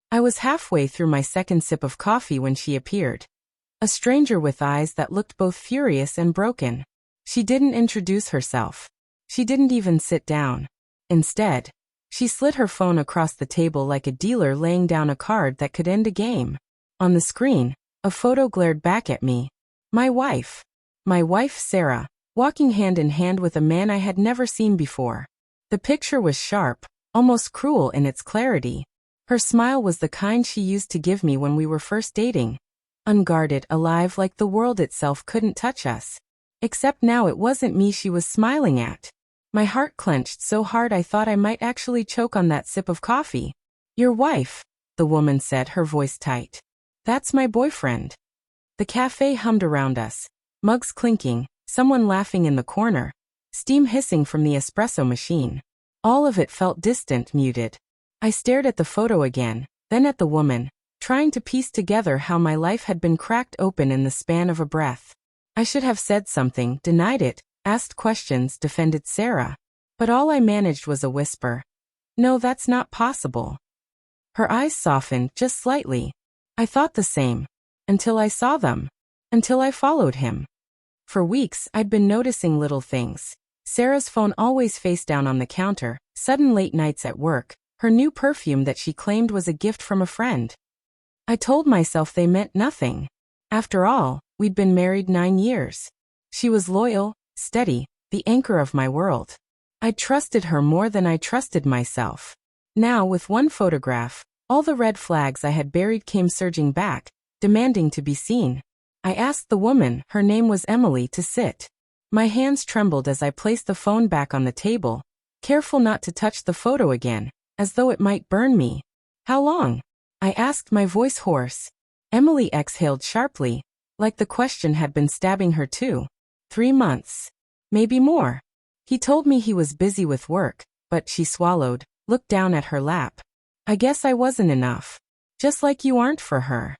I was halfway through my second sip of coffee when she appeared. A stranger with eyes that looked both furious and broken. She didn't introduce herself. She didn't even sit down. Instead, she slid her phone across the table like a dealer laying down a card that could end a game. On the screen, a photo glared back at me. My wife. My wife Sarah, walking hand in hand with a man I had never seen before. The picture was sharp, almost cruel in its clarity. Her smile was the kind she used to give me when we were first dating. Unguarded, alive, like the world itself couldn't touch us. Except now it wasn't me she was smiling at. My heart clenched so hard I thought I might actually choke on that sip of coffee. Your wife, the woman said, her voice tight. That's my boyfriend. The cafe hummed around us, mugs clinking, someone laughing in the corner, steam hissing from the espresso machine. All of it felt distant, muted. I stared at the photo again, then at the woman, trying to piece together how my life had been cracked open in the span of a breath. I should have said something, denied it, asked questions, defended Sarah. But all I managed was a whisper. No, that's not possible. Her eyes softened just slightly. I thought the same. Until I saw them. Until I followed him. For weeks, I'd been noticing little things. Sarah's phone always face down on the counter, sudden late nights at work, her new perfume that she claimed was a gift from a friend. I told myself they meant nothing. After all, we'd been married 9 years. She was loyal, steady, the anchor of my world. I trusted her more than I trusted myself. Now, with one photograph, all the red flags I had buried came surging back, demanding to be seen. I asked the woman, her name was Emily, to sit. My hands trembled as I placed the phone back on the table, careful not to touch the photo again, as though it might burn me. How long? I asked, my voice hoarse. Emily exhaled sharply, like the question had been stabbing her too. 3 months. Maybe more. He told me he was busy with work, but she swallowed, looked down at her lap. I guess I wasn't enough. Just like you aren't for her.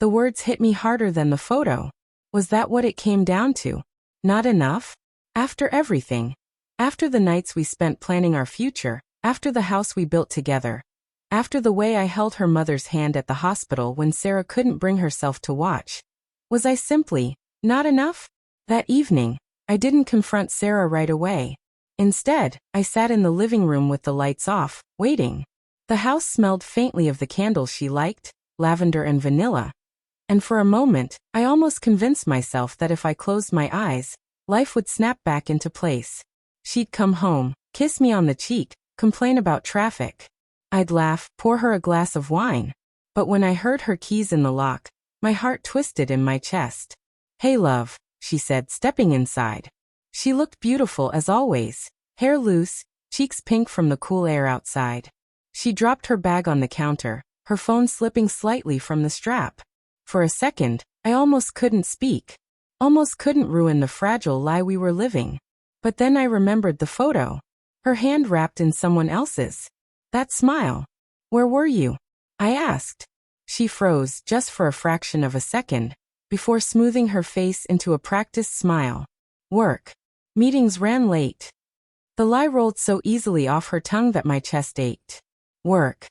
The words hit me harder than the photo. Was that what it came down to? Not enough? After everything. After the nights we spent planning our future, after the house we built together, after the way I held her mother's hand at the hospital when Sarah couldn't bring herself to watch. Was I simply not enough? That evening, I didn't confront Sarah right away. Instead, I sat in the living room with the lights off, waiting. The house smelled faintly of the candles she liked, lavender and vanilla. And for a moment, I almost convinced myself that if I closed my eyes, life would snap back into place. She'd come home, kiss me on the cheek, complain about traffic. I'd laugh, pour her a glass of wine. But when I heard her keys in the lock, my heart twisted in my chest. Hey love, she said, stepping inside. She looked beautiful as always, hair loose, cheeks pink from the cool air outside. She dropped her bag on the counter, her phone slipping slightly from the strap. For a second, I almost couldn't speak. Almost couldn't ruin the fragile lie we were living. But then I remembered the photo. Her hand wrapped in someone else's. That smile. Where were you? I asked. She froze just for a fraction of a second, before smoothing her face into a practiced smile. Work. Meetings ran late. The lie rolled so easily off her tongue that my chest ached. Work.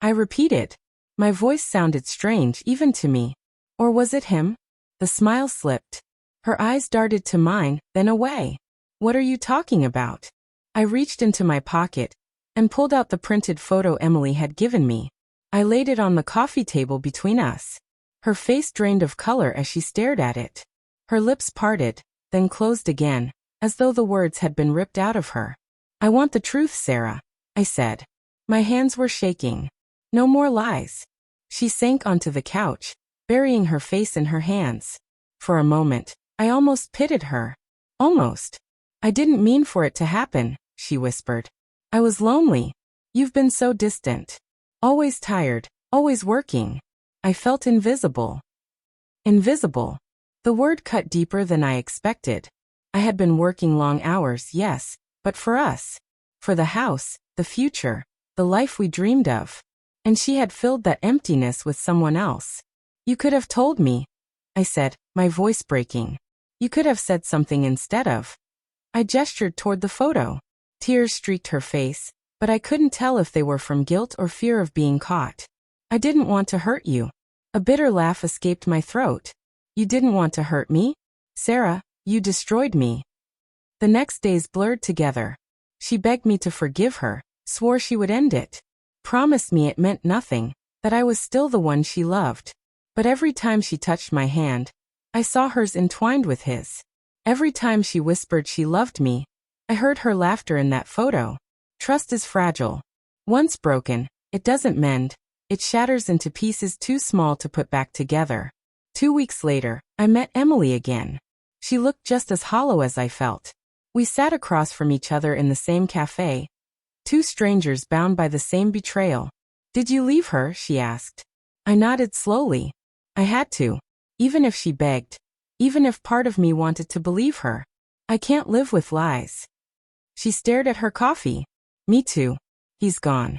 I repeated. My voice sounded strange even to me. Or was it him? The smile slipped. Her eyes darted to mine, then away. What are you talking about? I reached into my pocket and pulled out the printed photo Emily had given me. I laid it on the coffee table between us. Her face drained of color as she stared at it. Her lips parted, then closed again, as though the words had been ripped out of her. I want the truth, Sarah, I said. My hands were shaking. No more lies. She sank onto the couch, burying her face in her hands. For a moment, I almost pitied her. Almost. I didn't mean for it to happen, she whispered. I was lonely. You've been so distant. Always tired, always working. I felt invisible. Invisible. The word cut deeper than I expected. I had been working long hours, yes, but for us. For the house, the future, the life we dreamed of. And she had filled that emptiness with someone else. You could have told me, I said, my voice breaking. You could have said something instead of. I gestured toward the photo. Tears streaked her face, but I couldn't tell if they were from guilt or fear of being caught. I didn't want to hurt you. A bitter laugh escaped my throat. You didn't want to hurt me? Sarah, you destroyed me. The next days blurred together. She begged me to forgive her, swore she would end it, promised me it meant nothing, that I was still the one she loved. But every time she touched my hand, I saw hers entwined with his. Every time she whispered she loved me, I heard her laughter in that photo. Trust is fragile. Once broken, it doesn't mend. It shatters into pieces too small to put back together. 2 weeks later, I met Emily again. She looked just as hollow as I felt. We sat across from each other in the same cafe. Two strangers bound by the same betrayal. Did you leave her? She asked. I nodded slowly. I had to. Even if she begged. Even if part of me wanted to believe her. I can't live with lies. She stared at her coffee. Me too. He's gone.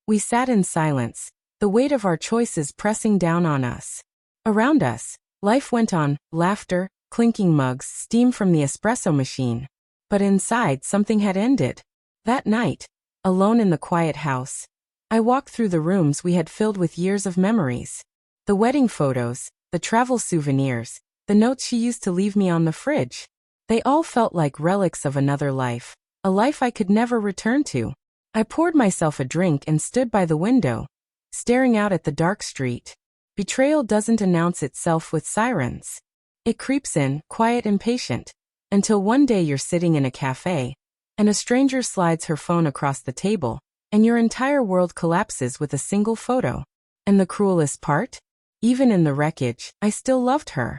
We sat in silence, the weight of our choices pressing down on us. Around us, life went on, laughter, clinking mugs, steam from the espresso machine. But inside, something had ended. That night, alone in the quiet house, I walked through the rooms we had filled with years of memories. The wedding photos, the travel souvenirs, the notes she used to leave me on the fridge. They all felt like relics of another life, a life I could never return to. I poured myself a drink and stood by the window, staring out at the dark street. Betrayal doesn't announce itself with sirens. It creeps in, quiet and patient, until one day you're sitting in a cafe, and a stranger slides her phone across the table, and your entire world collapses with a single photo. And the cruelest part? Even in the wreckage, I still loved her.